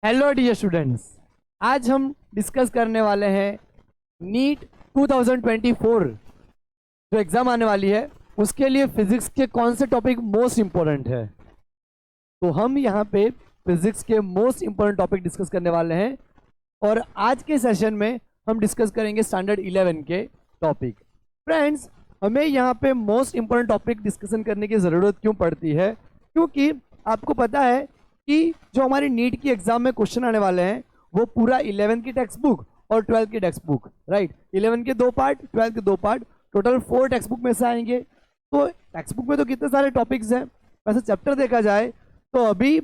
Hello dear students, आज हम discuss करने वाले हैं नीट 2024 जो एग्ज़ाम आने वाली है उसके लिए फिजिक्स के कौन से टॉपिक मोस्ट इम्पोर्टेंट है। तो हम यहाँ पे फिजिक्स के मोस्ट इम्पोर्टेंट टॉपिक डिस्कस करने वाले हैं और आज के सेशन में हम डिस्कस करेंगे स्टैंडर्ड 11 के टॉपिक। फ्रेंड्स, हमें यहाँ पे मोस्ट इम्पोर्टेंट टॉपिक डिस्कशन करने की ज़रूरत क्यों पड़ती है? क्योंकि आपको पता है कि जो हमारी नीट की एग्जाम में क्वेश्चन आने वाले हैं वो पूरा 11 की टेक्स्ट बुक और 12 की टेक्स्ट बुक, राइट। 11 के 2 पार्ट, 12 के 2 पार्ट, टोटल 4 टेक्स्ट बुक में से आएंगे। तो टेक्स्ट बुक में तो कितने सारे टॉपिक्स हैं, वैसे चैप्टर देखा जाए तो अभी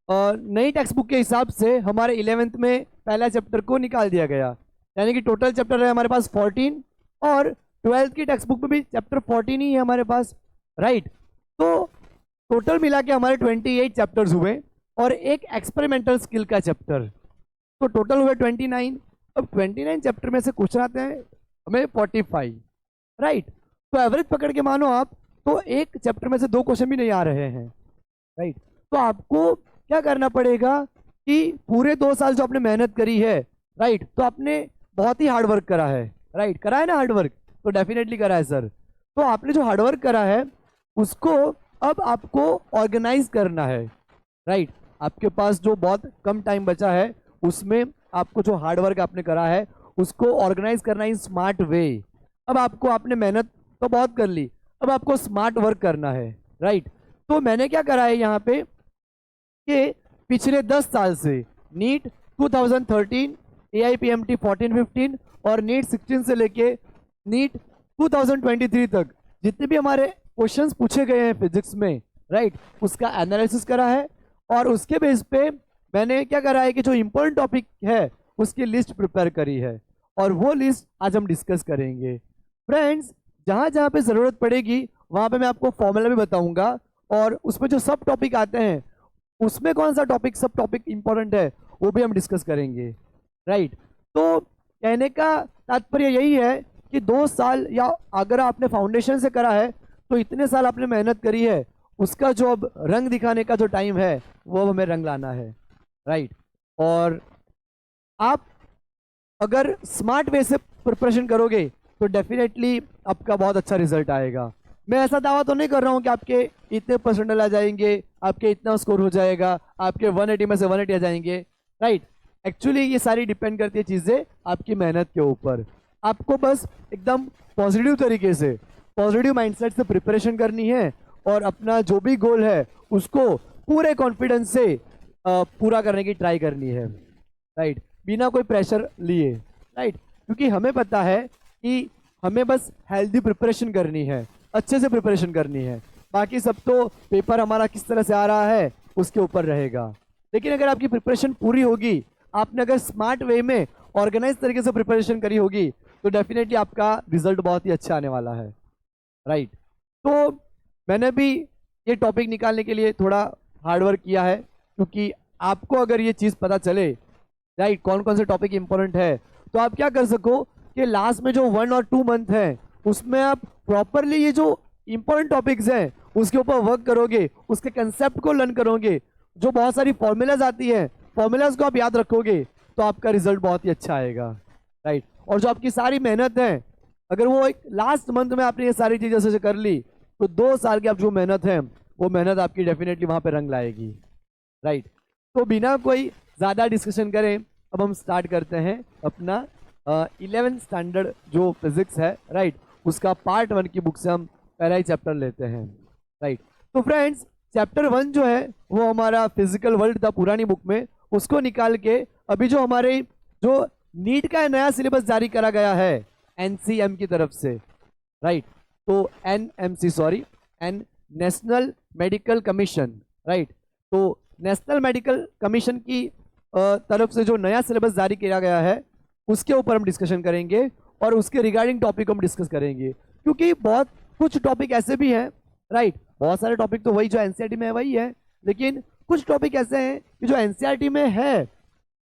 नई टेक्स्ट बुक के हिसाब से हमारे 11th में पहला चैप्टर को निकाल दिया गया, यानी कि टोटल चैप्टर है हमारे पास 14 और 12th की टेक्स्ट बुक में भी चैप्टर 14 ही है हमारे पास, राइट। तो टोटल मिला के हमारे 28 चैप्टर्स हुए और एक एक्सपेरिमेंटल स्किल का चैप्टर, तो टोटल हुए 29। अब 29 चैप्टर में से क्वेश्चन आते हैं हमें 45, राइट। तो एवरेज पकड़ के मानो आप तो एक चैप्टर में से 2 क्वेश्चन भी नहीं आ रहे हैं, राइट। तो आपको क्या करना पड़ेगा कि पूरे 2 साल जो आपने मेहनत करी है, राइट, तो आपने बहुत ही हार्डवर्क करा है, राइट। करा है ना हार्डवर्क? तो डेफिनेटली करा है सर। तो आपने जो हार्डवर्क करा है उसको अब आपको ऑर्गेनाइज करना है, राइट। आपके पास जो बहुत कम टाइम बचा है उसमें आपको जो हार्डवर्क आपने करा है उसको ऑर्गेनाइज करना इन स्मार्ट वे। अब आपको, आपने मेहनत तो बहुत कर ली, अब आपको स्मार्ट वर्क करना है, राइट। तो मैंने क्या करा है यहाँ पे कि पिछले 10 साल से नीट 2013, AIPMT 14-15 और नीट 16 से लेके नीट 2023 तक जितने भी हमारे क्वेश्चंस पूछे गए हैं फिजिक्स में, राइट, उसका एनालिसिस करा है और उसके बेस पे मैंने क्या करा है कि जो इम्पोर्टेंट टॉपिक है उसकी लिस्ट प्रिपेयर करी है और वो लिस्ट आज हम डिस्कस करेंगे। फ्रेंड्स, जहाँ जहाँ पे ज़रूरत पड़ेगी वहाँ पे मैं आपको फॉर्मूला भी बताऊंगा और उसमें जो सब टॉपिक आते हैं उसमें कौन सा टॉपिक सब टॉपिक इम्पोर्टेंट है वो भी हम डिस्कस करेंगे, राइट। तो कहने का तात्पर्य यही है कि 2 साल या अगर आपने फाउंडेशन से करा है तो इतने साल आपने मेहनत करी है, उसका जो अब रंग दिखाने का जो टाइम है वो अब हमें रंग लाना है, राइट। और आप अगर स्मार्ट वे से प्रिपरेशन करोगे तो डेफिनेटली आपका बहुत अच्छा रिजल्ट आएगा। मैं ऐसा दावा तो नहीं कर रहा हूँ कि आपके इतने परसेंटेज आ जाएंगे, आपके इतना स्कोर हो जाएगा, आपके 180 में से 180 आ जाएंगे, राइट। एक्चुअली ये सारी डिपेंड करती है चीज़ें आपकी मेहनत के ऊपर। आपको बस एकदम पॉजिटिव तरीके से, पॉजिटिव माइंडसेट से प्रिपरेशन करनी है और अपना जो भी गोल है उसको पूरे कॉन्फिडेंस से पूरा करने की ट्राई करनी है, राइट, बिना कोई प्रेशर लिए, राइट। क्योंकि हमें पता है कि हमें बस हेल्दी प्रिपरेशन करनी है, अच्छे से प्रिपरेशन करनी है, बाकी सब तो पेपर हमारा किस तरह से आ रहा है उसके ऊपर रहेगा। लेकिन अगर आपकी प्रिपरेशन पूरी होगी, आपने अगर स्मार्ट वे में ऑर्गेनाइज तरीके से प्रिपरेशन करी होगी तो डेफिनेटली आपका रिजल्ट बहुत ही अच्छा आने वाला है, राइट। तो मैंने भी ये टॉपिक निकालने के लिए थोड़ा हार्डवर्क किया है क्योंकि आपको अगर ये चीज़ पता चले, राइट, कौन कौन से टॉपिक इंपॉर्टेंट है, तो आप क्या कर सको कि लास्ट में जो 1 और 2 मंथ है उसमें आप प्रॉपरली ये जो इंपॉर्टेंट टॉपिक्स हैं उसके ऊपर वर्क करोगे, उसके कंसेप्ट को लर्न करोगे, जो बहुत सारी फॉर्मूलाज आती हैं फॉर्मूलाज को आप याद रखोगे तो आपका रिजल्ट बहुत ही अच्छा आएगा, राइट। और जो आपकी सारी मेहनत है अगर वो एक लास्ट मंथ में आपने ये सारी चीज़ें से कर ली तो 2 साल की आप जो मेहनत है वो मेहनत आपकी डेफिनेटली वहाँ पे रंग लाएगी, राइट। तो बिना कोई ज़्यादा डिस्कशन करें अब हम स्टार्ट करते हैं अपना 11th स्टैंडर्ड जो फिजिक्स है, राइट, उसका पार्ट 1 की बुक से हम पहला ही चैप्टर लेते हैं, राइट। तो फ्रेंड्स, चैप्टर 1 जो है वो हमारा फिजिकल वर्ल्ड था पुरानी बुक में, उसको निकाल के अभी जो हमारे जो नीट का नया सिलेबस जारी करा गया है NCM की तरफ से, राइट, तो NMC sorry N National Medical Commission, right, तो नेशनल मेडिकल कमीशन की तरफ से जो नया सिलेबस जारी किया गया है उसके ऊपर हम डिस्कशन करेंगे और उसके रिगार्डिंग टॉपिक हम डिस्कस करेंगे। क्योंकि बहुत कुछ टॉपिक ऐसे भी हैं, राइट, बहुत सारे टॉपिक तो वही जो NCERT में है वही है, लेकिन कुछ टॉपिक ऐसे हैं कि जो NCERT में है,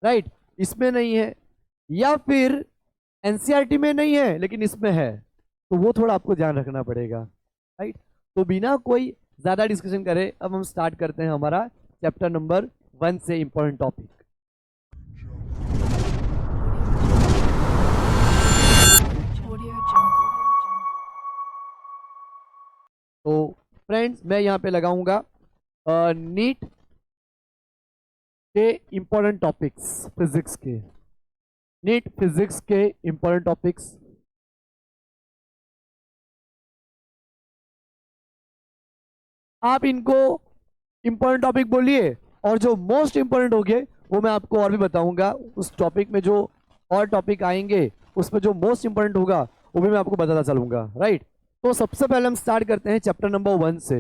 राइट, इसमें नहीं है, या फिर NCERT में नहीं है लेकिन इसमें है, तो वो थोड़ा आपको ध्यान रखना पड़ेगा, राइट। तो बिना कोई ज़्यादा डिस्कशन करे अब हम स्टार्ट करते हैं हमारा चैप्टर नंबर 1 से इम्पोर्टेंट टॉपिक। तो फ्रेंड्स मैं यहाँ पे लगाऊंगा नीट के इंपॉर्टेंट टॉपिक्स, फिजिक्स के, नीट फिजिक्स के इंपॉर्टेंट टॉपिक्स। आप इनको इंपॉर्टेंट टॉपिक बोलिए, और जो मोस्ट इंपॉर्टेंट होंगे वो मैं आपको और भी बताऊंगा। उस टॉपिक में जो और टॉपिक आएंगे उसमें जो मोस्ट इंपॉर्टेंट होगा वो भी मैं आपको बताता चलूंगा, राइट। तो सबसे पहले हम स्टार्ट करते हैं चैप्टर नंबर 1 से।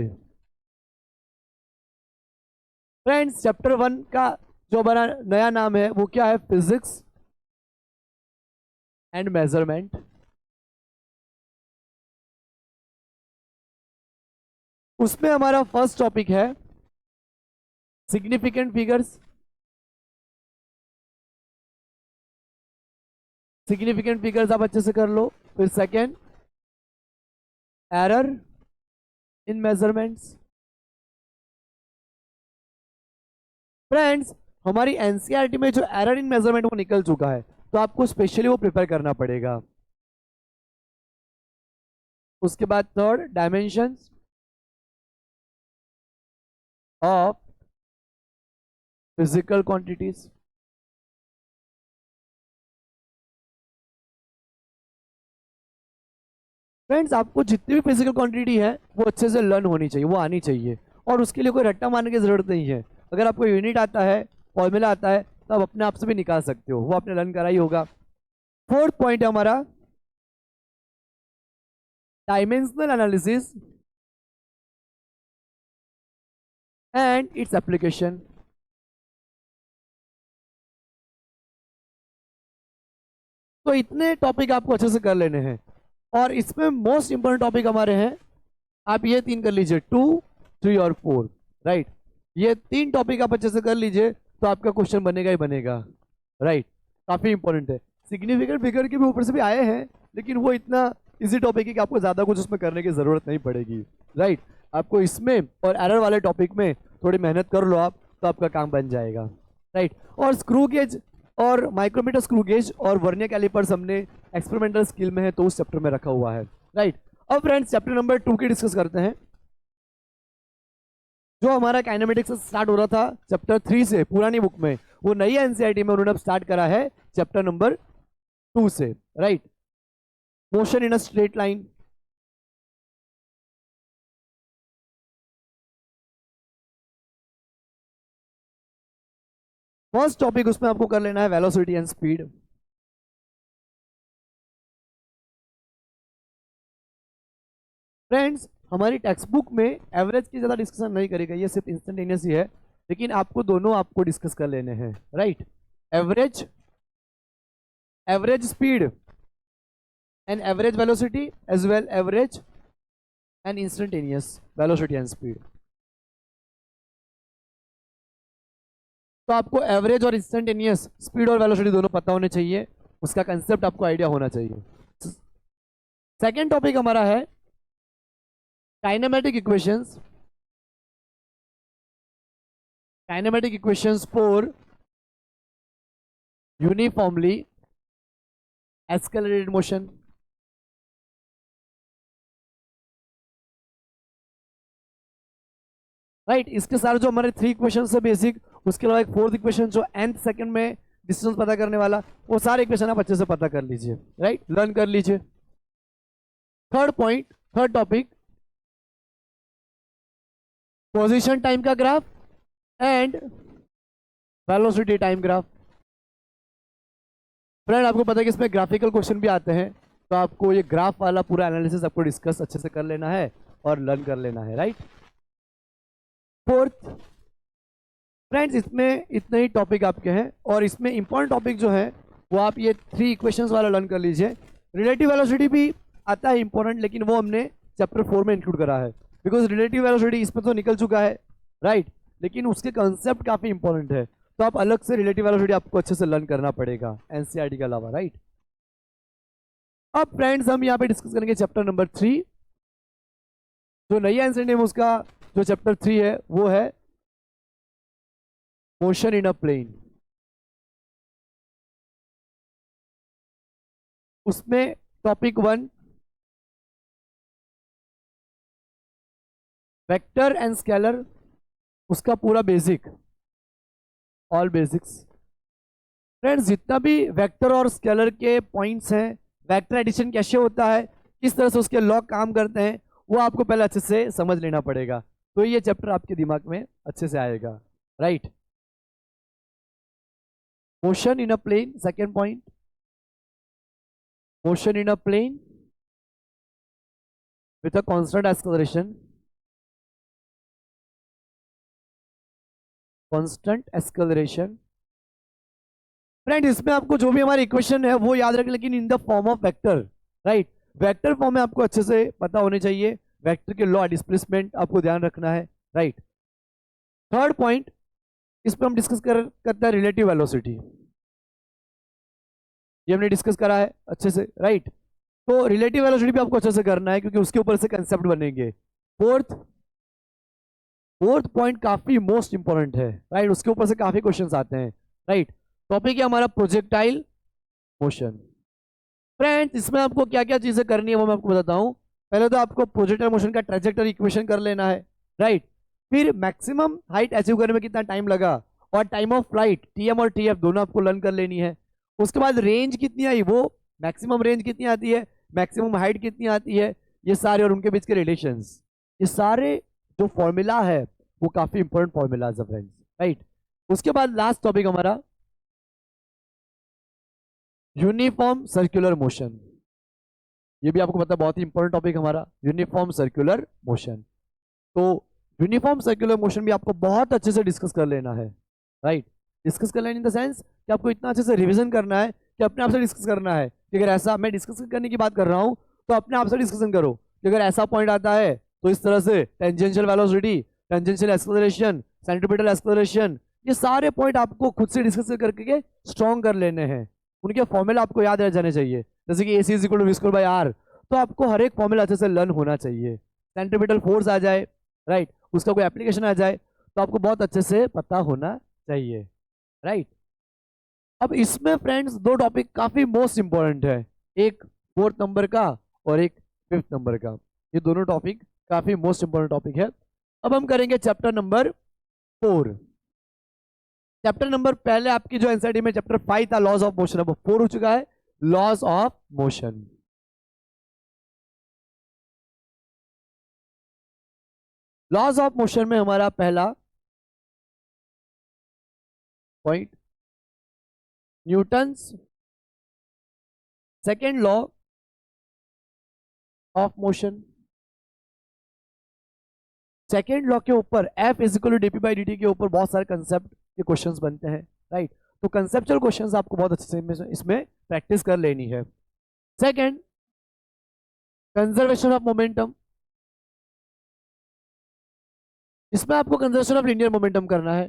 फ्रेंड्स चैप्टर 1 का जो हमारा नया नाम है वो क्या है? Physics and measurement. उसमें हमारा फर्स्ट टॉपिक है सिग्निफिकेंट फिगर्स। सिग्निफिकेंट फिगर्स आप अच्छे से कर लो। फिर second, error in measurements. Friends हमारी एनसीईआरटी में जो एरर इन मेजरमेंट वो निकल चुका है, तो आपको स्पेशली वो प्रिपेयर करना पड़ेगा। उसके बाद third, dimensions of physical quantities. Friends आपको जितनी भी फिजिकल क्वांटिटी है वो अच्छे से लर्न होनी चाहिए, वो आनी चाहिए, और उसके लिए कोई रट्टा मारने की जरूरत नहीं है। अगर आपको यूनिट आता है, फॉर्मूला आता है, तो आप अपने आप से भी निकाल सकते हो, वो आपने लर्न करा ही होगा। फोर्थ पॉइंट है हमारा dimensional analysis and its application. तो इतने टॉपिक आपको अच्छे से कर लेने हैं, और इसमें मोस्ट इंपोर्टेंट टॉपिक हमारे हैं, आप ये 3 कर लीजिए, 2, 3 और 4, राइट। ये 3 टॉपिक आप अच्छे से कर लीजिए तो आपका क्वेश्चन बनेगा ही बनेगा, राइट। काफी इंपॉर्टेंट है। सिग्निफिकेंट फिगर के भी ऊपर से भी आए हैं, लेकिन वो इतना इजी टॉपिक है कि आपको ज्यादा कुछ उसमें करने की जरूरत नहीं पड़ेगी, राइट। आपको इसमें और एरर वाले टॉपिक में थोड़ी मेहनत कर लो आप, तो आपका काम बन जाएगा, राइट। और स्क्रू गेज और माइक्रोमीटर स्क्रू गेज और वर्नियर कैलिपर्स हमने एक्सपेरिमेंटल स्किल में है, तो उस चैप्टर में रखा हुआ है, राइट। अब फ्रेंड्स चैप्टर नंबर 2 की डिस्कस करते हैं। जो हमारा काइनेमेटिक्स से स्टार्ट हो रहा था चैप्टर 3 से पुरानी बुक में, वो नई एनसीईआरटी में उन्होंने अब स्टार्ट करा है चैप्टर नंबर 2 से, right. Motion in a straight line. First topic उसमें आपको कर लेना है वेलोसिटी एंड स्पीड। फ्रेंड्स हमारी टेक्स्ट बुक में एवरेज की ज्यादा डिस्कशन नहीं करी गई है, सिर्फ इंस्टेंटेनियस ही है, लेकिन आपको दोनों आपको डिस्कस कर लेने हैं, right. Average, average speed and average velocity as well average and instantaneous velocity and speed. तो आपको एवरेज और इंस्टेंटेनियस स्पीड और वेलोसिटी दोनों पता होने चाहिए, उसका कंसेप्ट आपको आइडिया होना चाहिए। सेकेंड टॉपिक हमारा है kinematic equations. Kinematic equations for uniformly accelerated motion. Right, इसके सारे जो हमारे 3 इक्वेशन है बेसिक, उसके अलावा एक 4th इक्वेशन जो nth सेकंड में डिस्टेंस पता करने वाला, वो सारे इक्वेशन आप अच्छे से पता कर लीजिए, राइट, लर्न कर लीजिए। Third point, third topic, position time का graph and velocity time graph. Friend आपको पता है कि इसमें ग्राफिकल क्वेश्चन भी आते हैं, तो आपको ये ग्राफ वाला पूरा एनालिसिस आपको डिस्कस अच्छे से कर लेना है और लर्न कर लेना है, राइट। फोर्थ फ्रेंड्स इसमें इतने ही टॉपिक आपके हैं, और इसमें इंपॉर्टेंट टॉपिक जो है वो आप ये 3 इक्वेशंस वाला लर्न कर लीजिए। रिलेटिव वेलोसिटी भी आता है इंपॉर्टेंट, लेकिन वो हमने चैप्टर 4 में इंक्लूड करा है, बिकॉज रिलेटिव वेलोसिटी इसमें तो निकल चुका है, राइट, लेकिन उसके कंसेप्ट काफी इंपॉर्टेंट है, तो आप अलग से रिलेटिव वेलोसिटी आपको अच्छे से लर्न करना पड़ेगा एनसीईआरटी के अलावा, राइट। अब फ्रेंड्स हम यहाँ पे डिस्कस करेंगे चैप्टर नंबर 3। जो नई आंसर है उसका जो चैप्टर 3 है वो है मोशन इन अ प्लेन। उसमें टॉपिक 1 वेक्टर एंड स्केलर, उसका पूरा बेसिक, ऑल बेसिक्स। फ्रेंड्स जितना भी वेक्टर और स्केलर के पॉइंट्स हैं, वेक्टर एडिशन कैसे होता है, किस तरह से उसके लॉ काम करते हैं, वो आपको पहले अच्छे से समझ लेना पड़ेगा, तो ये चैप्टर आपके दिमाग में अच्छे से आएगा, right. Motion in a plane, second point, motion in a plane with a constant acceleration, constant acceleration. Friend इसमें आपको जो भी हमारी इक्वेशन है वो याद रखें, लेकिन in the form of vector, right. Vector form में आपको अच्छे से पता होने चाहिए, वेक्टर के लॉ, डिस्प्लेसमेंट आपको ध्यान रखना है, राइट। थर्ड पॉइंट, इस पर हम डिस्कस करते हैं रिलेटिव वेलोसिटी, ये हमने डिस्कस करा है अच्छे से, राइट। तो रिलेटिव वेलोसिटी भी आपको अच्छे से करना है क्योंकि उसके ऊपर से कंसेप्ट बनेंगे। फोर्थ फोर्थ पॉइंट काफी मोस्ट इंपॉर्टेंट है, राइट, उसके ऊपर से काफी क्वेश्चंस आते हैं, राइट। टॉपिक है हमारा प्रोजेक्टाइल मोशन। फ्रेंड्स इसमें आपको क्या क्या चीजें करनी है वो मैं आपको बताता हूं। पहले तो आपको प्रोजेक्टाइल मोशन का ट्रेजेक्टरी इक्वेशन कर लेना है, राइट। फिर मैक्सिमम हाइट अचीव करने में कितना टाइम लगा और टाइम ऑफ फ्लाइट, टीएम और टीएफ दोनों आपको लर्न कर लेनी है। उसके बाद रेंज कितनी आई, वो मैक्सिमम रेंज कितनी आती है, मैक्सिमम हाइट कितनी आती है, ये सारे और उनके बीच के रिलेशंस, ये सारे जो फॉर्मूला है वो काफी इंपॉर्टेंट फॉर्मूलाज है फ्रेंड्स, राइट। उसके बाद लास्ट टॉपिक हमारा यूनिफॉर्म सर्कुलर मोशन, ये भी आपको पता है बहुत ही इंपॉर्टेंट टॉपिक हमारा, यूनिफॉर्म सर्कुलर मोशन। तो यूनिफॉर्म सर्कुलर मोशन भी आपको बहुत अच्छे से डिस्कस कर लेना है, राइट। डिस्कस कर लेना इन द सेंस कि आपको इतना अच्छे से रिवीजन करना है कि अपने आप से डिस्कस करना है कि अगर ऐसा, मैं डिस्कस करने की बात कर रहा हूँ तो अपने आप से डिस्कशन करो कि अगर ऐसा पॉइंट आता है तो इस तरह से tangential velocity, tangential acceleration, centripetal acceleration, ये सारे पॉइंट आपको खुद से डिस्कस करके स्ट्रॉन्ग कर लेने हैं। उनके फॉर्मूला आपको याद रह जाने चाहिए, जैसे कि AC = v²/r, तो आपको हर एक फॉर्मूला अच्छे से लर्न होना चाहिए। सेंट्रीपिटल फोर्स आ जाए, राइट, उसका कोई एप्लीकेशन आ जाए तो आपको बहुत अच्छे से पता होना चाहिए, राइट। अब इसमें फ्रेंड्स दो टॉपिक काफी मोस्ट इंपॉर्टेंट है, एक 4th नंबर का और एक 5th नंबर का, ये दोनों टॉपिक काफी मोस्ट इंपॉर्टेंट टॉपिक है। अब हम करेंगे चैप्टर नंबर 4। चैप्टर नंबर, पहले आपकी जो एनसीईआरटी में चैप्टर 5 था लॉज ऑफ मोशन, अब 4 हो चुका है laws of motion. Laws of motion में हमारा पहला point Newton's second law of motion. Second law के ऊपर F = dp/dt के ऊपर बहुत सारे कंसेप्ट के क्वेश्चंस बनते हैं, राइट। तो कंसेप्चुअल क्वेश्चंस आपको बहुत अच्छे से इसमें प्रैक्टिस कर लेनी है। सेकेंड, कंजर्वेशन ऑफ मोमेंटम, इसमें आपको कंजर्वेशन ऑफ लीनियर मोमेंटम करना है।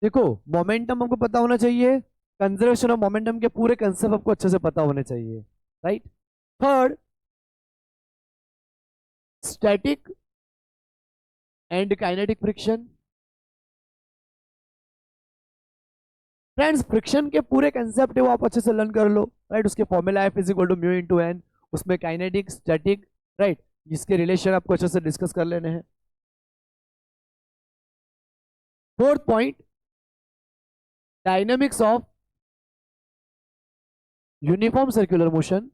देखो मोमेंटम आपको पता होना चाहिए, कंजर्वेशन ऑफ मोमेंटम के पूरे कंसेप्ट आपको अच्छे से पता होने चाहिए, right. Third, static and kinetic friction. Friends friction के पूरे कंसेप्ट है वो आप अच्छे से लर्न कर लो, राइट। उसके फॉर्मूला F = μ × n, उसमें काइनेटिक, स्टैटिक, राइट, जिसके रिलेशन आपको अच्छे से डिस्कस कर लेने हैं। Fourth point, dynamics of uniform circular motion.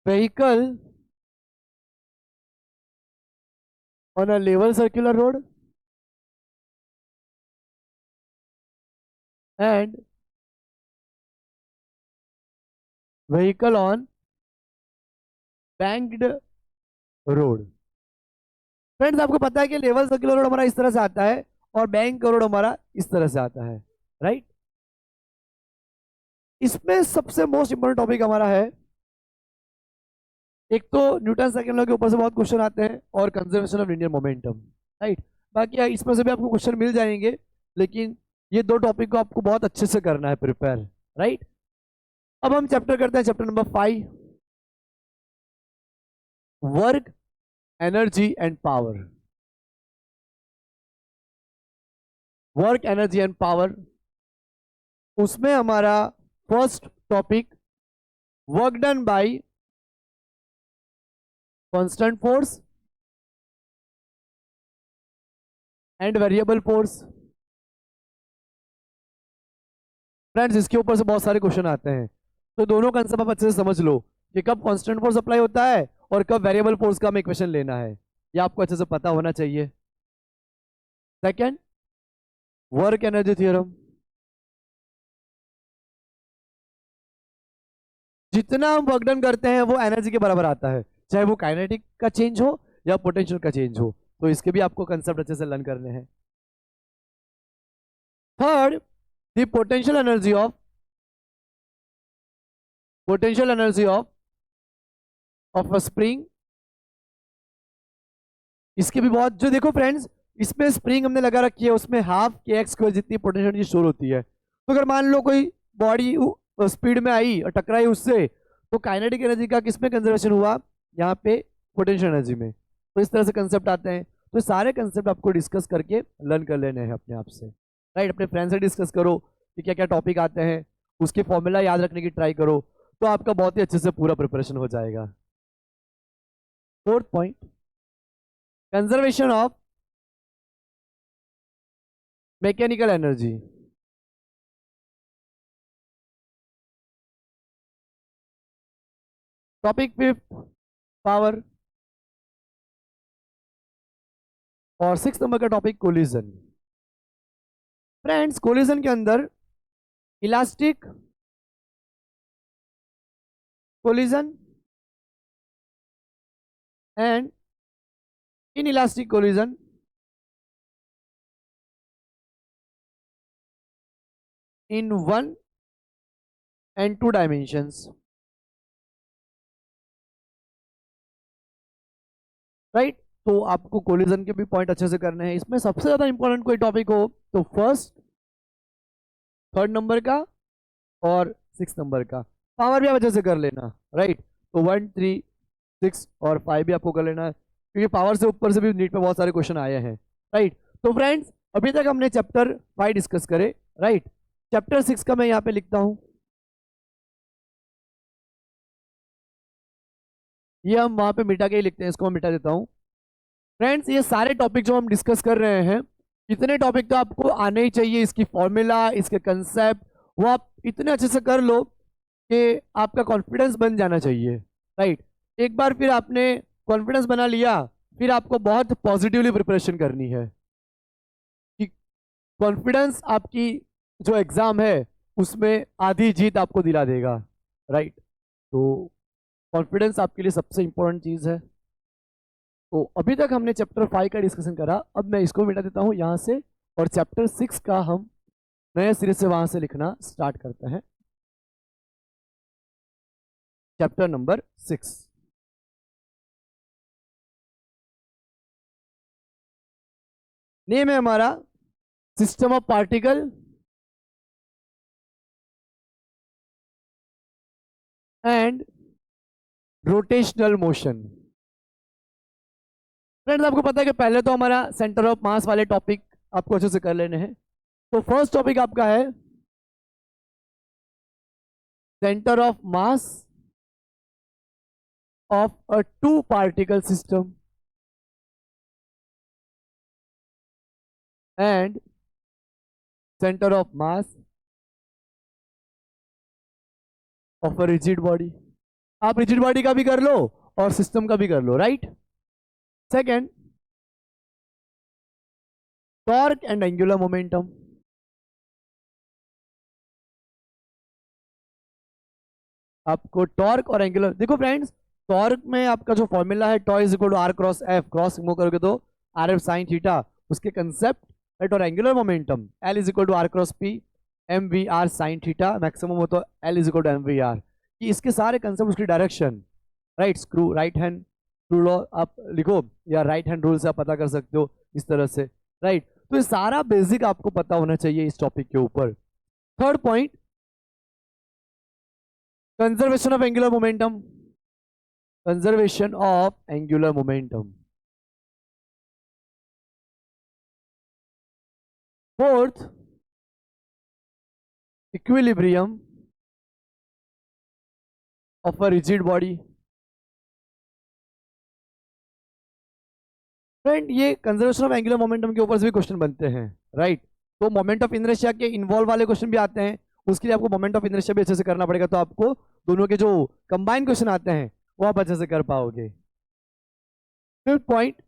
Vehicle on a level circular road and vehicle on banked road। Friends आपको पता है कि लेवल सर्कुलर रोड हमारा इस तरह से आता है और बैंक रोड हमारा इस तरह से आता है, राइट। इसमें सबसे मोस्ट इंपोर्टेंट टॉपिक हमारा है, एक तो न्यूटन सेकंड लॉ के ऊपर से बहुत क्वेश्चन आते हैं और conservation of linear momentum, right. बाकी इसमें से भी आपको क्वेश्चन मिल जाएंगे, लेकिन ये दो टॉपिक को आपको बहुत अच्छे से करना है प्रिपेयर, राइट। अब हम चैप्टर करते हैं chapter number 5, work, energy and power. Work, energy and power, उसमें हमारा first topic work done by constant force and variable force. Friends इसके ऊपर से बहुत सारे क्वेश्चन आते हैं, तो दोनों कंसेप्ट आप अच्छे से समझ लो कि कब कांस्टेंट फोर्स अप्लाई होता है और कब वेरिएबल फोर्स का हमें इक्वेशन लेना है, ये आपको अच्छे से पता होना चाहिए। Second, work energy theorem. जितना हम वर्क डन करते हैं वो एनर्जी के बराबर आता है, चाहे वो काइनेटिक का चेंज हो या पोटेंशियल का चेंज हो, तो इसके भी आपको कंसेप्ट अच्छे से लर्न करने हैं। Third, the potential energy of a spring. इसके भी बहुत, जो देखो फ्रेंड्स, इसमें स्प्रिंग हमने लगा रखी है, उसमें हाफ के एक्स स्क्वायर जितनी पोटेंशियल एनर्जी स्टोर होती है। तो अगर मान लो कोई बॉडी स्पीड में आई और टकराई उससे, तो काइनेटिक एनर्जी का किसमें कंजर्वेशन हुआ, यहाँ पे पोटेंशियल एनर्जी में। तो इस तरह से कंसेप्ट आते हैं, तो सारे कंसेप्ट आपको डिस्कस करके लर्न कर लेने हैं अपने आप से, राइट। अपने फ्रेंड से डिस्कस करो कि क्या क्या टॉपिक आते हैं, उसके फॉर्मूला याद रखने की ट्राई करो, तो आपका बहुत ही अच्छे से पूरा प्रिपरेशन हो जाएगा। Fourth point, conservation of mechanical energy. Topic fifth, power. और सिक्स नंबर का टॉपिक कोलिजन। फ्रेंड्स कोलिजन के अंदर elastic collision and inelastic collision in 1 and 2 dimensions, right. तो आपको कोलिजन के भी पॉइंट अच्छे से करने हैं। इसमें सबसे ज्यादा इंपॉर्टेंट कोई टॉपिक हो तो फर्स्ट, थर्ड नंबर का और सिक्स नंबर का। पावर भी आप अच्छे से कर लेना, राइट। तो 1, 3, 6 और 5 भी आपको कर लेना है, क्योंकि पावर से ऊपर से भी नीट में बहुत सारे क्वेश्चन आए हैं, राइट। तो फ्रेंड्स अभी तक हमने चैप्टर 5 डिस्कस करे, राइट। चैप्टर 6 का मैं यहाँ पे लिखता हूँ, ये हम वहां पे मिटा के ही लिखते हैं, इसको मैं मिटा देता हूँ। फ्रेंड्स ये सारे टॉपिक जो हम डिस्कस कर रहे हैं, इतने टॉपिक तो आपको आने ही चाहिए। इसकी फॉर्मूला, इसके कंसेप्ट, वो आप इतने अच्छे से कर लो कि आपका कॉन्फिडेंस बन जाना चाहिए, राइट। एक बार फिर आपने कॉन्फिडेंस बना लिया, फिर आपको बहुत पॉजिटिवली प्रिपरेशन करनी है कि कॉन्फिडेंस आपकी जो एग्जाम है उसमें आधी जीत आपको दिला देगा, राइट। तो कॉन्फिडेंस आपके लिए सबसे इंपॉर्टेंट चीज़ है। तो अभी तक हमने चैप्टर 5 का डिस्कशन करा, अब मैं इसको मिटा देता हूँ यहाँ से, और चैप्टर 6 का हम नए सिरे से वहां से लिखना स्टार्ट करते हैं। चैप्टर नंबर 6, नेम है हमारा system of particle and rotational motion. Friends आपको पता है कि पहले तो हमारा सेंटर ऑफ मास वाले टॉपिक आपको अच्छे से कर लेने हैं। तो फर्स्ट टॉपिक आपका है centre of mass of a two particle system and centre of mass of a rigid body. आप रिजिड बॉडी का भी कर लो और सिस्टम का भी कर लो, right. Second, torque and angular momentum. आपको टॉर्क और एंगुलर, देखो फ्रेंड्स, टॉर्क में आपका जो फॉर्मूला है tau is equal to R cross F, cross move करोगे तो आर एफ साइन थीटा, उसके कंसेप्ट, राइट। और angular momentum L is equal to R cross P M V R sine theta, maximum हो तो L is equal to M V R. कि इसके सारे concept, उसकी direction, right. Screw right hand screw law आप लिखो, या राइट हैंड रूल से आप पता कर सकते हो इस तरह से, राइट। तो ये सारा बेसिक आपको पता होना चाहिए इस टॉपिक के ऊपर। Third point, conservation of angular momentum, conservation of angular momentum. Fourth, equilibrium of a rigid body. Friend ये कंजर्वेशन ऑफ एंगुलर मोमेंटम के ऊपर से भी क्वेश्चन बनते हैं, राइट। तो मोमेंट ऑफ इनर्शिया के इन्वॉल्व वाले क्वेश्चन भी आते हैं, उसके लिए आपको मोमेंट ऑफ इनर्शिया भी अच्छे से करना पड़ेगा, तो आपको दोनों के जो कंबाइन क्वेश्चन आते हैं वो आप अच्छे से कर पाओगे। Fifth point,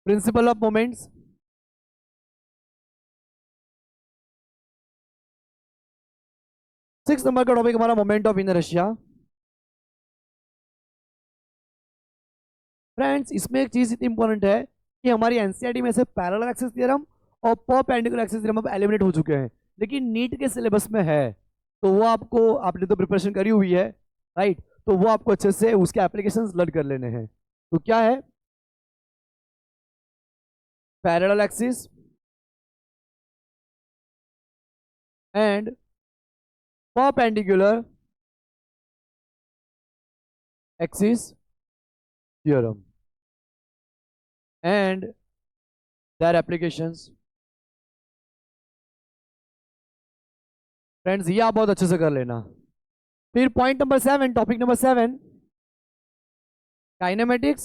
principle of moments. Six number का टॉपिक हमारा मोमेंट ऑफ इनर्शिया। फ्रेंड्स इसमें एक चीज इतनी इंपॉर्टेंट है कि हमारी एनसीईआरटी में से पैरेलल एक्सिस थ्योरम और परपेंडिकुलर एक्सिस थ्योरम अब एलिमिनेट हो चुके हैं, लेकिन नीट के सिलेबस में है, तो वो आपको, आपने तो प्रिपरेशन करी हुई है, राइट, तो वो आपको अच्छे से उसके एप्लीकेशंस लर्न कर लेने हैं। तो क्या है parallel axis and perpendicular axis theorem and their applications। Friends ये आप बहुत अच्छे से कर लेना। फिर point number 7, topic number 7, kinematics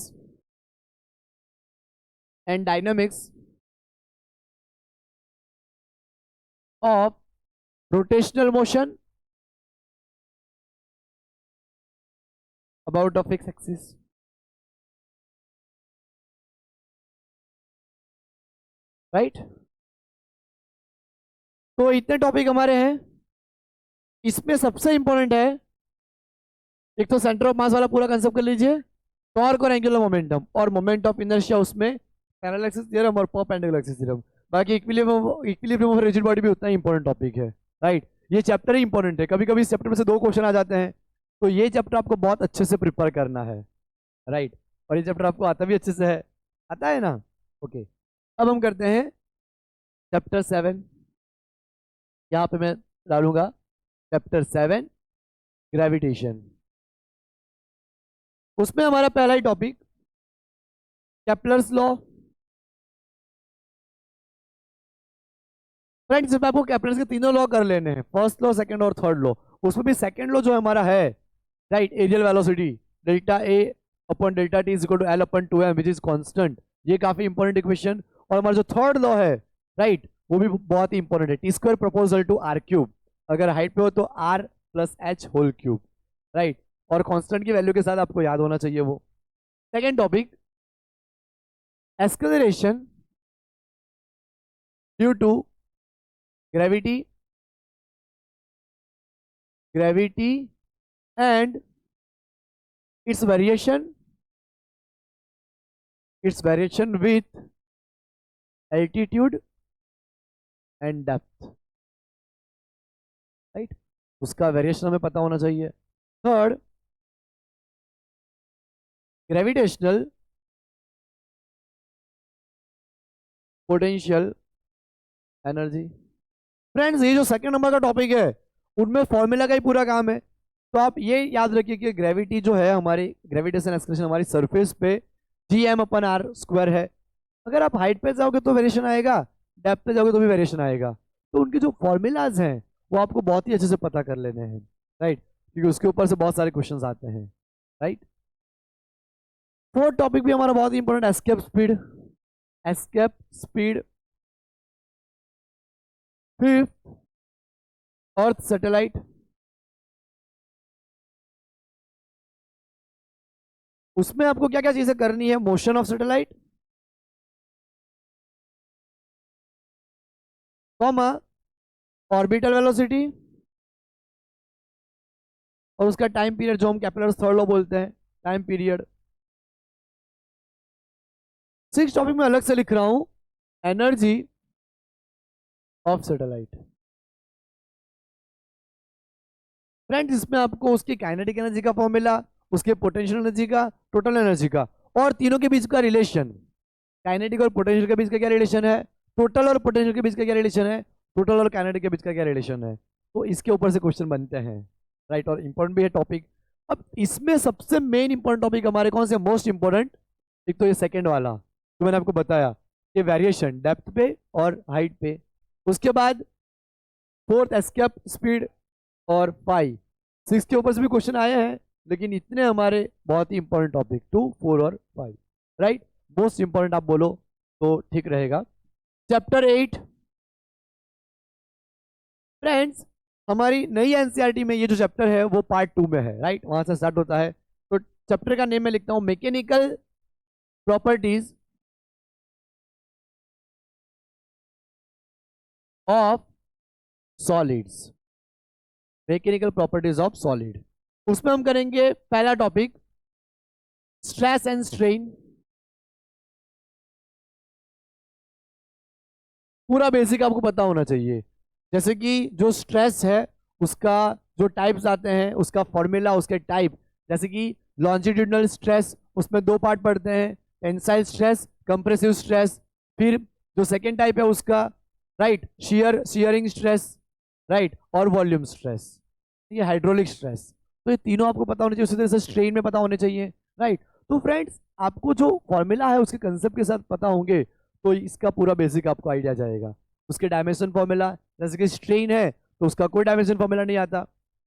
and dynamics of rotational motion about a fix axis. Right, तो इतने टॉपिक हमारे हैं। इसमें सबसे इंपॉर्टेंट है, एक तो सेंटर ऑफ मास वाला पूरा कंसेप्ट कर लीजिए, टॉर्क और एंगुलर मोमेंटम और मोमेंट ऑफ इनर्शिया, उसमें पैरेलल एक्सिस थ्योरम और परपेंडिकुलर एक्सिस थ्योरम। बाकी इक्विलिब्रियम ऑफ रिजिड बॉडी भी उतना ही इंपॉर्टेंट टॉपिक है, राइट। ये चैप्टर ही इंपॉर्टेंट है, कभी कभी इस चैप्टर में से 2 क्वेश्चन आ जाते हैं, तो ये चैप्टर आपको बहुत अच्छे से प्रिपेयर करना है, राइट। और ये चैप्टर आपको आता भी अच्छे से है, आता है ना, ओके। अब हम करते हैं चैप्टर 7, यहाँ पे मैं डालूंगा चैप्टर 7 ग्रेविटेशन। उसमें हमारा पहला ही टॉपिक केप्लर्स लॉ। फ्रेंड्स इसमें आपको केप्लर्स के तीनों लॉ कर लेने हैं, फर्स्ट लॉ, सेकंड और थर्ड लॉ। उसमें भी सेकंड लॉ जो हमारा है, right, areal velocity delta A upon delta T is equal to L upon 2m which is constant, ये काफी इंपॉर्टेंट इक्वेशन। और हमारा जो थर्ड लॉ है, राइट, वो भी बहुत ही इंपॉर्टेंट है, T square proportional to R cube, अगर हाइट पे हो तो R plus H whole cube, right. और कांस्टेंट की वैल्यू के साथ आपको याद होना चाहिए वो। Second topic acceleration due to gravity and its variation with altitude and depth, राइट, उसका वेरिएशन हमें पता होना चाहिए। Third, gravitational potential energy. Friends ये जो सेकंड नंबर का टॉपिक है, उनमें फॉर्मूला का ही पूरा काम है, तो आप ये याद रखिए कि ग्रेविटी जो है हमारी, ग्रेविटेशन एक्सलेशन हमारी सरफेस पे gm/r² है। अगर आप हाइट पे जाओगे तो वेरिएशन आएगा, डेप्थ पे जाओगे तो भी वेरिएशन आएगा, तो उनके जो फॉर्मूलाज हैं वो आपको बहुत ही अच्छे से पता कर लेने हैं, राइट, क्योंकि उसके ऊपर से बहुत सारे क्वेश्चंस आते हैं, राइट। फोर्थ टॉपिक भी हमारा बहुत ही इंपॉर्टेंट, एस्केप स्पीड। फिफ्थ, अर्थ सैटेलाइट। उसमें आपको क्या क्या चीजें करनी है, motion of satellite, comma orbital velocity, और उसका टाइम पीरियड जो हम केप्लर्स थर्ड लॉ बोलते हैं, टाइम पीरियड। 6 टॉपिक में अलग से लिख रहा हूं, एनर्जी ऑफ सैटेलाइट। फ्रेंड्स इसमें आपको उसकी काइनेटिक एनर्जी का फॉर्मूला, उसके पोटेंशियल एनर्जी का, टोटल एनर्जी का, और तीनों के बीच का रिलेशन, काइनेटिक और पोटेंशियल के बीच का क्या रिलेशन है, टोटल और पोटेंशियल के बीच का क्या रिलेशन है, टोटल और काइनेटिक के बीच का क्या रिलेशन है, तो इसके ऊपर से क्वेश्चन बनते हैं, राइट, और इंपॉर्टेंट भी है टॉपिक। अब इसमें सबसे मेन इंपॉर्टेंट टॉपिक हमारे कौन से, मोस्ट इंपॉर्टेंट, एक तो ये सेकेंड वाला जो मैंने आपको बताया, ये वेरिएशन डेप्थ पे और हाइट पे। उसके बाद फोर्थ एस्केप स्पीड और 5 6 के ऊपर से भी क्वेश्चन आए हैं, लेकिन इतने हमारे बहुत ही इंपॉर्टेंट टॉपिक 2 4 और 5, राइट। मोस्ट इंपॉर्टेंट आप बोलो तो ठीक रहेगा। चैप्टर 8 फ्रेंड्स, हमारी नई एनसीईआरटी में ये जो चैप्टर है वो पार्ट 2 में है, राइट, वहां से स्टार्ट होता है। तो चैप्टर का नेम मैं लिखता हूं mechanical properties of solids, mechanical properties of solid. उसमें हम करेंगे पहला टॉपिक स्ट्रेस एंड स्ट्रेन, पूरा बेसिक आपको पता होना चाहिए। जैसे कि जो स्ट्रेस है उसका जो टाइप्स आते हैं, उसका फॉर्मूला, उसके टाइप, जैसे कि लॉन्जिट्यूडनल स्ट्रेस, उसमें दो पार्ट पढ़ते हैं, टेंसाइल स्ट्रेस, कंप्रेसिव स्ट्रेस। फिर जो सेकेंड टाइप है उसका, राइट, शियरिंग स्ट्रेस, राइट, और वॉल्यूम स्ट्रेस, ये हाइड्रोलिक स्ट्रेस। तो ये तीनों आपको पता होने चाहिए, उसी तरह से स्ट्रेन में पता होने चाहिए, राइट। तो फ्रेंड्स, आपको जो फॉर्मूला है उसके कंसेप्ट के साथ पता होंगे तो इसका पूरा बेसिक आपको आइडिया जाएगा। उसके डायमेंशन फॉर्मूला, जैसे कि स्ट्रेन है तो उसका कोई डायमेंशन फॉर्मूला नहीं आता,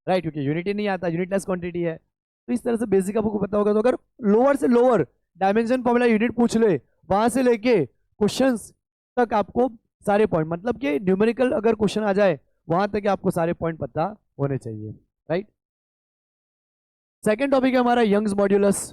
राइट, क्योंकि यूनिटी नहीं आता, यूनिटलेस क्वांटिटी है। तो इस तरह से बेसिक आपको पता होगा। तो अगर लोअर से लोअर डायमेंशन फॉर्मूला यूनिट पूछ ले, वहां से लेके क्वेश्चंस तक आपको सारे पॉइंट, मतलब कि न्यूमेरिकल अगर क्वेश्चन आ जाए वहां तक आपको सारे पॉइंट पता होने चाहिए, राइट। सेकेंड टॉपिक है हमारा यंग्स मॉड्यूलस।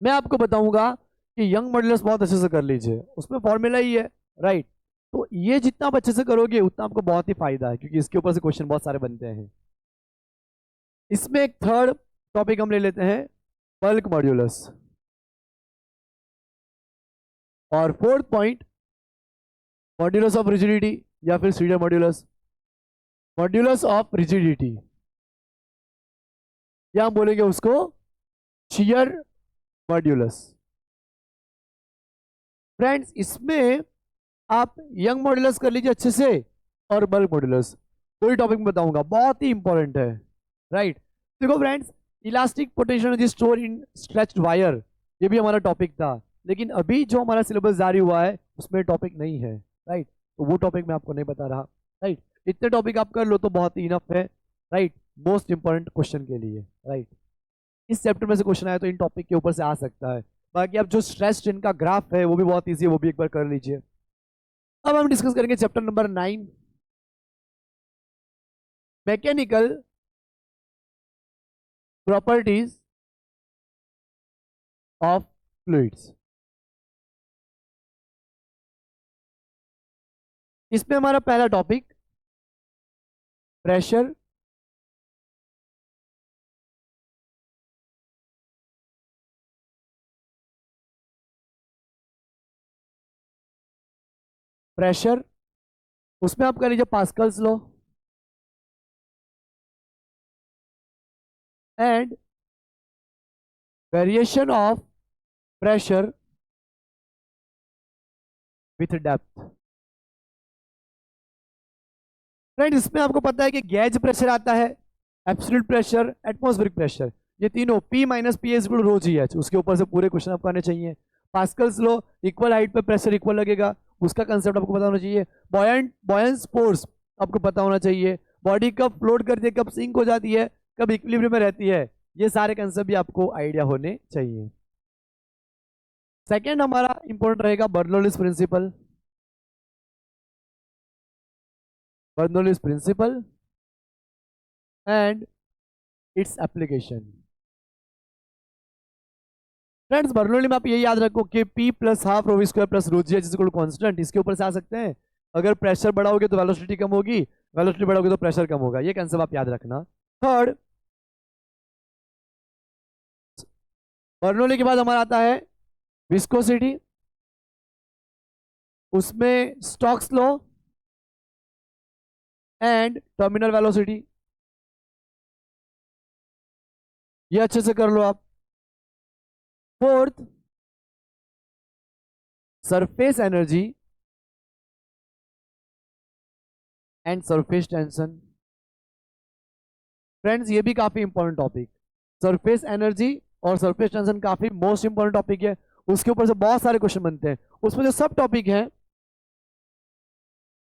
मैं आपको बताऊंगा कि यंग मॉड्यूलस बहुत अच्छे से कर लीजिए, उसमें फॉर्मूला ही है, राइट। तो ये जितना आप अच्छे से करोगे उतना आपको बहुत ही फायदा है, क्योंकि इसके ऊपर से क्वेश्चन बहुत सारे बनते हैं। इसमें एक थर्ड टॉपिक हम ले लेते हैं बल्क मॉड्यूलस, और fourth point modulus of rigidity या फिर cedar modulus, modulus of rigidity, या हम बोलेंगे उसको शियर मॉड्यूलस। फ्रेंड्स, इसमें आप यंग मॉड्यूलस कर लीजिए अच्छे से, और बल्क मॉड्यूलस, दो ही टॉपिक में बताऊंगा, बहुत ही इंपॉर्टेंट है, राइट। देखो friends, elastic potential energy store in stretched wire, ये भी हमारा टॉपिक था, लेकिन अभी जो हमारा सिलेबस जारी हुआ है उसमें टॉपिक नहीं है, राइट। तो वो टॉपिक मैं आपको नहीं बता रहा, राइट। इतने टॉपिक आप कर लो तो बहुत ही इनफ है, राइट, मोस्ट इंपॉर्टेंट क्वेश्चन के लिए, राइट। इस चैप्टर में से क्वेश्चन आया तो इन टॉपिक के ऊपर से आ सकता है। बाकी अब जो स्ट्रेस स्ट्रेन का ग्राफ है वो भी बहुत ईजी है, वो भी एक बार कर लीजिए। अब हम डिस्कस करेंगे chapter number 9, mechanical properties of fluids. इसमें हमारा पहला टॉपिक प्रेशर, प्रेशर, उसमें आप कर लीजिए Pascal's law and variation of pressure with depth. Friend, इसमें आपको पता है कि गैज प्रेशर आता है, एब्सोल्यूट प्रेशर, एटमॉस्फेरिक प्रेशर, ये तीनों P माइनस पी एस रो जी एच, उसके ऊपर से पूरे क्वेश्चन आपको आने चाहिए। पास्कल्स लो, इक्वल हाइट पे प्रेशर इक्वल लगेगा, उसका कंसेप्ट आपको पता होना चाहिए। बॉयंस फोर्स आपको पता होना चाहिए, बॉडी कब फ्लोट करती है, कब सिंक हो जाती है, कब इक्विलिब्रियम में रहती है, ये सारे कंसेप्ट भी आपको आइडिया होने चाहिए। सेकेंड हमारा इंपॉर्टेंट रहेगा Bernoulli's principle, Bernoulli's principle and its application. Friends, Bernoulli में आप ये याद रखो कि P plus half rho square plus rho G H is equal to constant, इसके ऊपर से आ सकते हैं। अगर प्रेशर बढ़ाओगे तो वेलोसिटी कम होगी, वेलोसिटी बढ़ाओगे तो प्रेशर कम होगा, ये कंसेप्ट आप याद रखना। थर्ड, बर्नौली के बाद हमारा आता है विस्कोसिटी, उसमें Stokes law and terminal velocity, ये अच्छे से कर लो आप। Fourth, surface energy and surface tension. Friends, ये भी काफी इंपॉर्टेंट टॉपिक, सरफेस एनर्जी और सरफेस टेंशन काफी मोस्ट इंपॉर्टेंट टॉपिक है, उसके ऊपर से बहुत सारे क्वेश्चन बनते हैं। उसमें जो सब टॉपिक है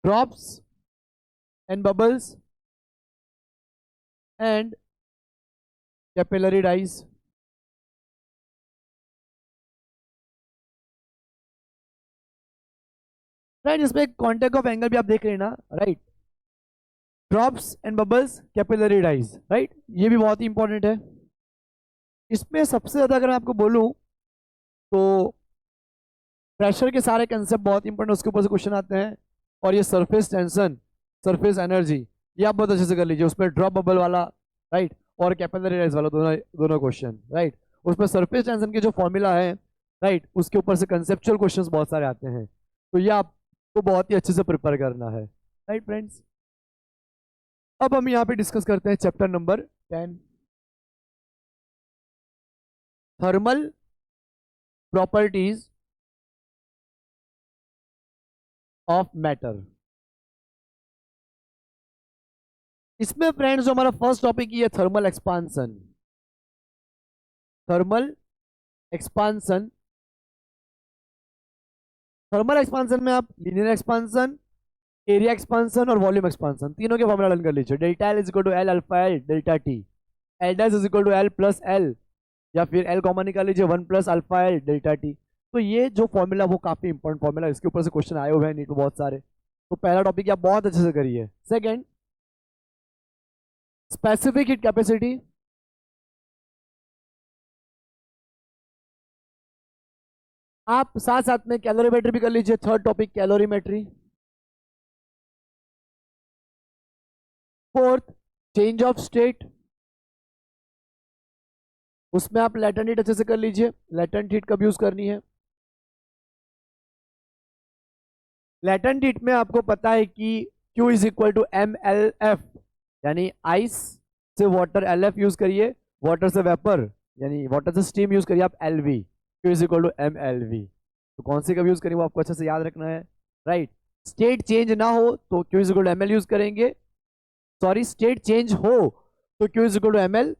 drops and bubbles and capillary rise. Right, इसमें कॉन्टेक्ट ऑफ एंगल भी आप देख रहे हैं ना, right. Drops and bubbles, capillary rise, right, ये भी बहुत ही इंपॉर्टेंट है। इसमें सबसे ज्यादा अगर मैं आपको बोलूं तो प्रेशर के सारे कंसेप्ट बहुत इंपॉर्टेंट, उसके ऊपर से क्वेश्चन आते हैं। और ये सरफेस टेंशन, सरफेस एनर्जी, ये आप बहुत अच्छे से कर लीजिए। उसमें ड्रॉप बबल वाला, राइट, और कैपिलरी राइज वाला, दोनों दोनों क्वेश्चन, राइट। उसमें सरफेस टेंशन के जो फॉर्मूला है, राइट, उसके ऊपर से कंसेप्चुअल क्वेश्चंस बहुत सारे आते हैं। तो ये आपको बहुत ही अच्छे से प्रिपेयर करना है, राइट फ्रेंड्स। अब हम यहाँ पे डिस्कस करते हैं chapter number 10, thermal properties of matter. इसमें फ्रेंड्स जो हमारा फर्स्ट टॉपिक ये thermal expansion. Thermal expansion, thermal expansion में आप लीनियर एक्सपांसन, एरिया एक्सपांसन और वॉल्यूम एक्सपांसन तीनों के फॉर्मूला लर्न कर लीजिए। Delta L is equal to L alpha L delta T, L dash is equal to L plus L, या फिर एल कॉमन निकाल लीजिए 1 plus alpha L delta T. तो ये जो फॉर्मूला वो काफी इंपॉर्टेंट फॉर्मूला, इसके ऊपर से क्वेश्चन आए हुए हैं नीट में बहुत सारे। तो पहला टॉपिक आप बहुत अच्छे से करिए। Second, specific heat capacity. आप साथ साथ में कैलोरीमेट्री भी कर लीजिए। Third topic calorimetry. Fourth, change of state, उसमें आप लेटेंट हीट अच्छे से कर लीजिए। लेटेंट हीट कब यूज करनी है? लेटेंट हीट में आपको पता है कि Q is equal to MLF, यानी आइस से वाटर LF यूज करिए, वाटर से वेपर यानी वाटर से स्टीम यूज करिए आप LV, Q is equal to MLV। तो कौन सी कब यूज करेंगे वो आपको अच्छे से याद रखना है, राइट। स्टेट चेंज ना हो तो Q is equal to ML use करेंगे, सॉरी स्टेट चेंज हो तो Q is equal to ML,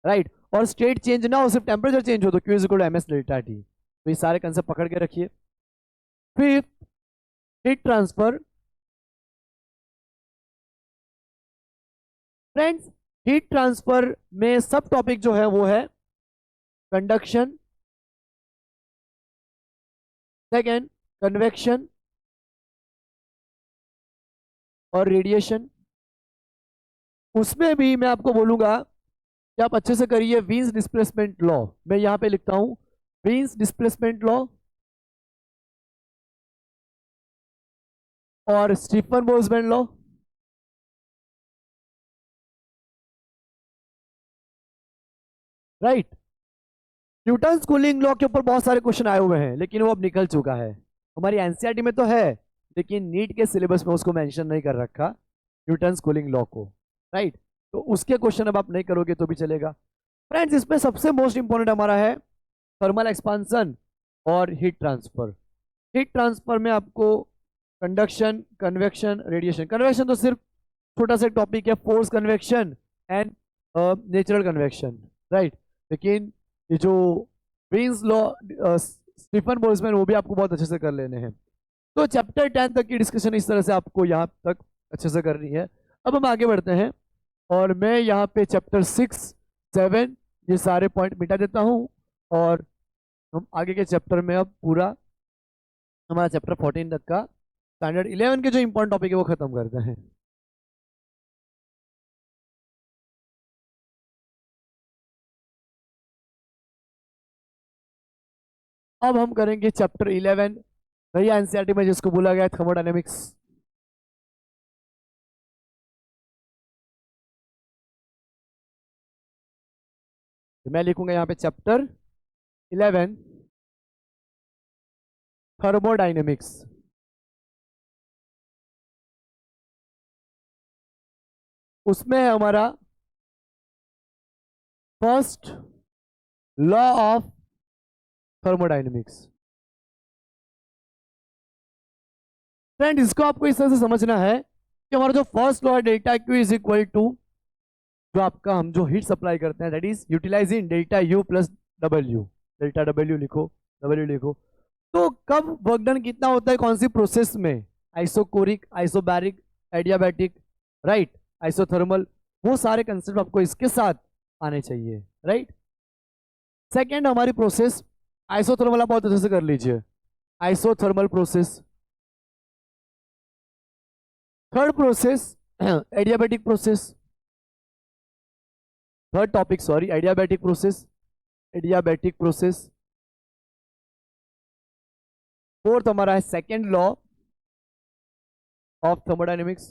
right. और स्टेट चेंज ना हो, सिर्फ टेम्परेचर चेंज हो तो Q is equal to MS delta T। तो ये सारे कंसेप्ट पकड़ के रखिए। फिर heat transfer. Friends, heat transfer में सब टॉपिक जो है वो है कंडक्शन, सेकेंड कन्वेक्शन और रेडिएशन। उसमें भी मैं आपको बोलूंगा कि आप अच्छे से करिए वीन्स डिस्प्लेसमेंट लॉ। मैं यहां पे लिखता हूं वीन्स डिस्प्लेसमेंट लॉ और Stefan Boltzmann law. Right, Newton's cooling law के ऊपर बहुत सारे क्वेश्चन आए हुए हैं, लेकिन वो अब निकल चुका है। हमारी एनसीईआरटी में तो है, लेकिन नीट के सिलेबस में उसको मेंशन नहीं कर रखा, न्यूटन्स कूलिंग लॉ को, राइट। तो उसके क्वेश्चन अब आप नहीं करोगे तो भी चलेगा। फ्रेंड्स, इसमें सबसे मोस्ट इंपॉर्टेंट हमारा है थर्मल एक्सपांसन और हीट ट्रांसफर। हीट ट्रांसफर में आपको कंडक्शन, कन्वेक्शन, रेडिएशन। कन्वेक्शन तो सिर्फ छोटा सा टॉपिक है, force convection and natural convection, right. लेकिन ये जो वीन्स लॉ, स्टीफन बोल्ट्जमैन, वो भी आपको बहुत अच्छे से कर लेने हैं। तो चैप्टर 10 तक की डिस्कशन इस तरह से आपको यहाँ तक अच्छे से करनी है। अब हम आगे बढ़ते हैं और मैं यहाँ पे चैप्टर 6, 7 ये सारे पॉइंट मिटा देता हूँ और हम आगे के चैप्टर में अब पूरा हमारा चैप्टर 14 तक का स्टैंडर्ड 11 के जो इंपॉर्टेंट टॉपिक है वो खत्म करते हैं। अब हम करेंगे चैप्टर 11, भैया एनसीईआरटी में जिसको बोला गया है थर्मोडायनेमिक्स। तो मैं लिखूंगा यहाँ पे चैप्टर 11 थर्मोडायनेमिक्स। उसमें है हमारा first law of thermodynamics. Friend, इसको आपको इस तरह से समझना है कि हमारा जो फर्स्ट लॉ है delta Q is equal to, जो आपका हम जो हीट सप्लाई करते हैं that is utilising delta U plus W. Delta W लिखो, डब्ल्यू लिखो। तो कब वर्क डन कितना होता है कौन सी प्रोसेस में, isochoric, isobaric, adiabatic, right, isothermal, वो सारे कंसेप्ट आपको इसके साथ आने चाहिए, राइट। सेकेंड हमारी प्रोसेस आइसोथर्मल, आप बहुत अच्छे से कर लीजिए, isothermal process. Third process adiabatic process, third topic sorry, adiabatic process, adiabatic process. Fourth हमारा है second law of thermodynamics.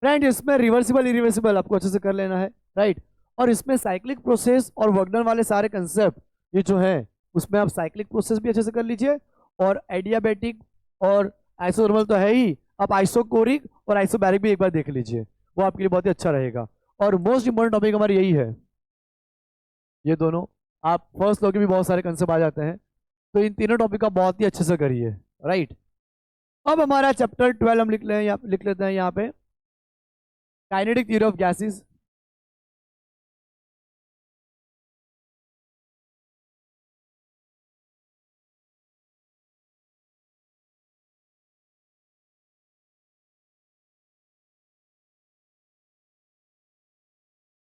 Friend इसमें रिवर्सिबल इरिवर्सिबल आपको अच्छे से कर लेना है, राइट। और इसमें साइक्लिक प्रोसेस और वर्क डन वाले सारे कंसेप्ट ये जो है उसमें आप साइक्लिक प्रोसेस भी अच्छे से कर लीजिए, और एडियाबैटिक और आइसोथर्मल तो है ही, आप आइसोकोरिक और आइसोबैरिक भी एक बार देख लीजिए, वो आपके लिए बहुत ही अच्छा रहेगा। और मोस्ट इंपॉर्टेंट टॉपिक हमारी यही है, ये दोनों आप फर्स्ट लॉ के भी बहुत सारे कंसेप्ट आ जाते हैं, तो इन तीनों टॉपिक का बहुत ही अच्छे से करिए, राइट। अब हमारा चैप्टर 12 हम लिख लेते हैं यहाँ पे, काइनेटिक थ्योरी ऑफ गैसेस।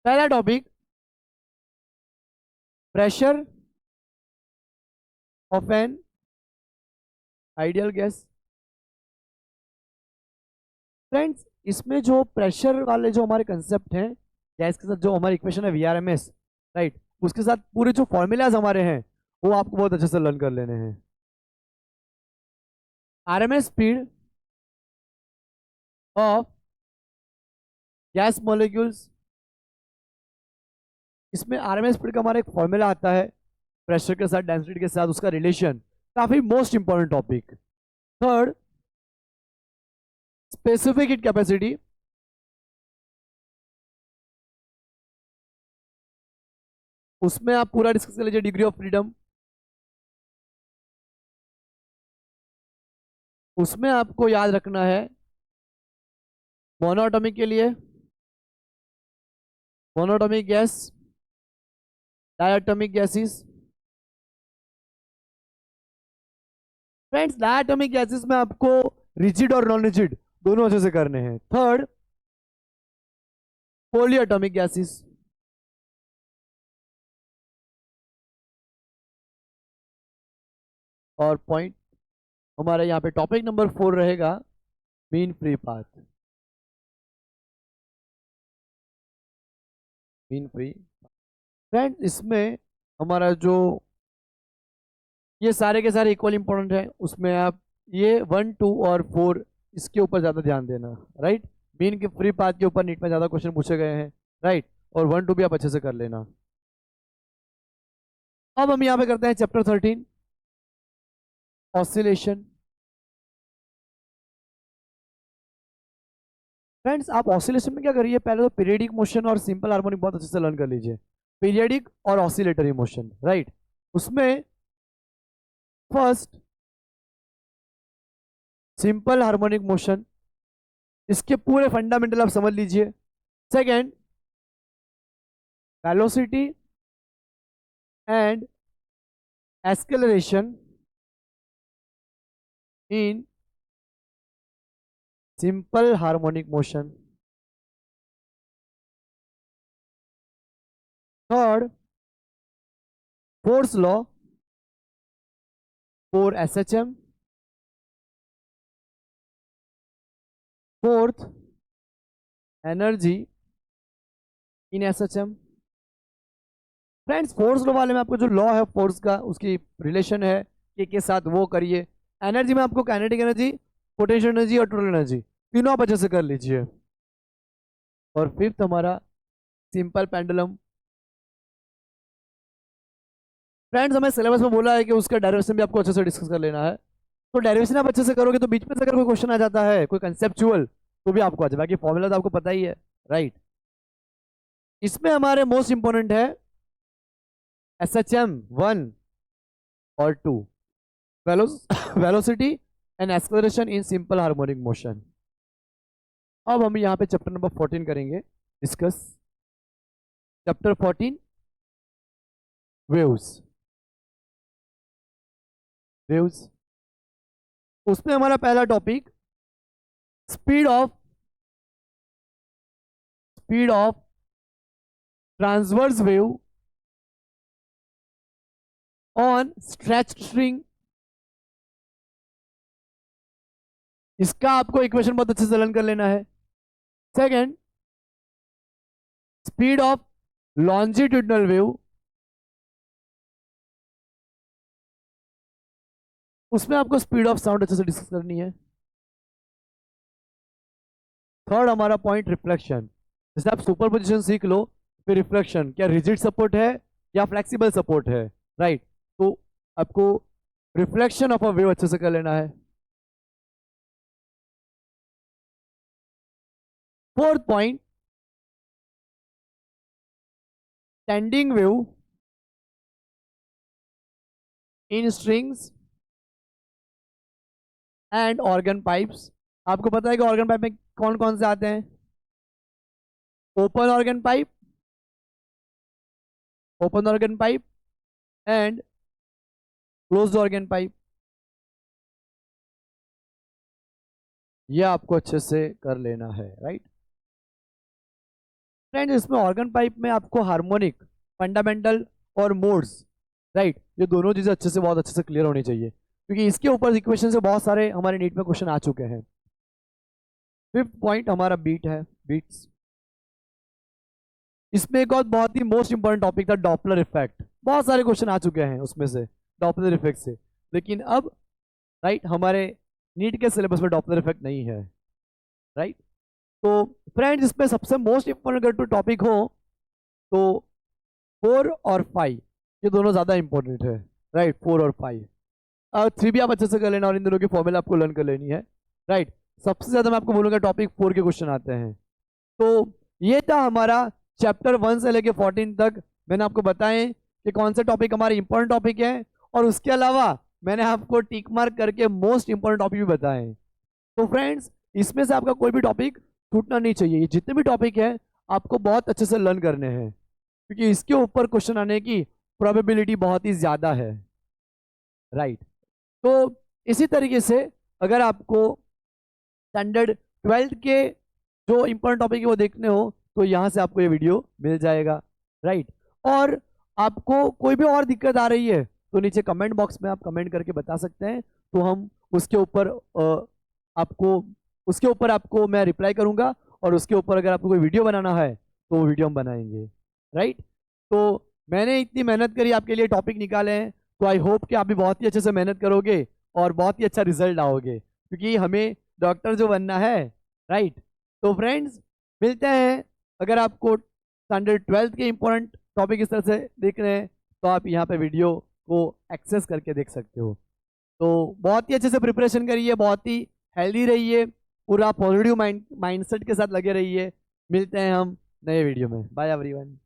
पहला topic, pressure of an ideal gas. Friends इसमें जो प्रेशर वाले जो हमारे कंसेप्ट हैं गैस के साथ, जो हमारी इक्वेशन है वीआरएमएस, राइट, उसके साथ पूरे जो फॉर्मूलाज हमारे हैं वो आपको बहुत अच्छे से लर्न कर लेने हैं। RMS speed of gas molecules, इसमें आरएमएस स्पीड का हमारा एक फॉर्मूला आता है, प्रेशर के साथ डेंसिटी के साथ उसका रिलेशन, काफी most important topic. Third, specific heat capacity, उसमें आप पूरा डिस्कस कर लीजिए, डिग्री ऑफ फ्रीडम, उसमें आपको याद रखना है मोनोटॉमिक के लिए monoatomic gas, diatomic gases. Friends diatomic gases में आपको रिजिड और नॉन रिजिड दोनों अच्छे से करने हैं। थर्ड, पॉलीएटॉमिक गैसेस, और पॉइंट हमारे यहाँ पे टॉपिक नंबर 4 रहेगा, mean free path, mean free. Friend इसमें हमारा जो ये सारे के सारे इक्वल इंपॉर्टेंट है, उसमें आप ये 1, 2 और 4 इसके ऊपर ज़्यादा ध्यान देना, राइट। मीन के फ्री पाथ के ऊपर नीट में ज़्यादा क्वेश्चन पूछे गए हैं, राइट, और 1, 2 भी आप अच्छे से कर लेना। अब हम यहाँ पे करते हैं चैप्टर 13, ऑसिलेशन। फ्रेंड्स आप ऑसिलेशन में क्या करिए, पहले तो पीरियडिक मोशन और सिंपल हार्मोनिक बहुत अच्छे से लर्न कर लीजिए, पीरियडिक और ऑसिलेटरी मोशन, राइट। उसमें फर्स्ट सिंपल हार्मोनिक मोशन, इसके पूरे फंडामेंटल आप समझ लीजिए। Second, velocity and acceleration in simple harmonic motion. Third, force law for SHM. Fourth, energy in SHM. Friends force law वाले में आपको जो लॉ है फोर्स का, उसकी रिलेशन है के साथ, वो करिए। एनर्जी में आपको काइनेटिक एनर्जी, पोटेंशियल एनर्जी और टोटल एनर्जी तीनों आप अच्छे से कर लीजिए। और फिफ्थ हमारा सिंपल पेंडुलम। फ्रेंड्स हमें सिलेबस में बोला है कि उसका डेरिवेशन भी आपको अच्छे से डिस्कस कर लेना है, तो डेरिवेशन आप अच्छे से करोगे तो बीच में से अगर कोई क्वेश्चन आ जाता है कोई कंसेप्चुअल तो भी आपको आ जाए, बाकी फॉर्मूला तो आपको पता ही है, राइट। इसमें हमारे मोस्ट इंपोर्टेंट है एसएचएम 1 और 2, velocity and acceleration in simple harmonic motion. अब हम यहाँ पे चैप्टर नंबर 14 करेंगे डिस्कस। Chapter 14, waves. वेव्स। उसमें हमारा पहला topic speed of transverse wave on stretched string. इसका आपको इक्वेशन बहुत अच्छे से लर्न कर लेना है। Second, speed of longitudinal wave, उसमें आपको स्पीड ऑफ साउंड अच्छे से डिस्कस करनी है। थर्ड हमारा पॉइंट रिफ्लेक्शन, जैसे आप सुपरपोजिशन सीख लो, फिर रिफ्लेक्शन क्या रिजिड सपोर्ट है या फ्लेक्सिबल सपोर्ट है, राइट। तो आपको रिफ्लेक्शन ऑफ अ वेव अच्छे से कर लेना है। Fourth point, standing wave in strings and organ pipes. आपको पता है कि ऑर्गन पाइप में कौन कौन से आते हैं? Open organ pipe and closed organ pipe. ये आपको अच्छे से कर लेना है, राइट फ्रेंड्स। इसमें ऑर्गन पाइप में आपको हार्मोनिक, फंडामेंटल और मोड्स, राइट, ये दोनों चीजें अच्छे से, बहुत अच्छे से क्लियर होनी चाहिए, क्योंकि इसके ऊपर इक्वेशन से बहुत सारे हमारे नीट में क्वेश्चन आ चुके हैं। फिफ्थ पॉइंट हमारा बीट है, बीट्स। इसमें एक और बहुत ही मोस्ट इंपॉर्टेंट टॉपिक था डॉपलर इफेक्ट। बहुत सारे क्वेश्चन आ चुके हैं उसमें से, डॉपलर इफेक्ट से, लेकिन अब राइट हमारे नीट के सिलेबस में डॉपलर इफेक्ट नहीं है, राइट। तो फ्रेंड्स, इसमें सबसे मोस्ट इंपॉर्टेंट अगर तो टॉपिक हो तो 4 और 5, ये दोनों ज़्यादा इंपॉर्टेंट है, राइट। 4 और 5, 3 भी आप अच्छे से कर लेना और इन दोनों की फॉर्मूला आपको लर्न कर लेनी है, राइट। सबसे ज़्यादा मैं आपको बोलूँगा टॉपिक 4 के क्वेश्चन आते हैं। तो ये था हमारा चैप्टर 1 से लेके 14 तक। मैंने आपको बताएं कि कौन से टॉपिक हमारे इंपॉर्टेंट टॉपिक है, और उसके अलावा मैंने आपको टिक मार्क करके मोस्ट इंपॉर्टेंट टॉपिक भी बताएं। तो फ्रेंड्स, इसमें से आपका कोई भी टॉपिक छूटना नहीं चाहिए। ये जितने भी टॉपिक है आपको बहुत अच्छे से लर्न करने हैं, क्योंकि इसके ऊपर क्वेश्चन आने की प्रोबेबिलिटी बहुत ही ज़्यादा है, राइट। तो इसी तरीके से अगर आपको स्टैंडर्ड 12th के जो इंपॉर्टेंट टॉपिक है वो देखने हो तो यहाँ से आपको ये वीडियो मिल जाएगा, राइट। और आपको कोई भी और दिक्कत आ रही है तो नीचे कमेंट बॉक्स में आप कमेंट करके बता सकते हैं, तो हम उसके ऊपर आपको मैं रिप्लाई करूंगा, और उसके ऊपर अगर आपको कोई वीडियो बनाना है तो वो वीडियो हम बनाएंगे, राइट। तो मैंने इतनी मेहनत करी आपके लिए, टॉपिक निकाले हैं, तो आई होप कि आप भी बहुत ही अच्छे से मेहनत करोगे और बहुत ही अच्छा रिजल्ट लाओगे, क्योंकि हमें डॉक्टर जो बनना है, राइट। तो फ्रेंड्स, मिलते हैं। अगर आपको स्टैंडर्ड 12th के इंपॉर्टेंट टॉपिक इस तरह से देख रहे हैं तो आप यहाँ पे वीडियो को एक्सेस करके देख सकते हो। तो बहुत ही अच्छे से प्रिपरेशन करिए, बहुत ही हेल्दी रहिए, पूरा पॉजिटिव माइंडसेट के साथ लगे रहिए। मिलते हैं हम नए वीडियो में। Bye everyone.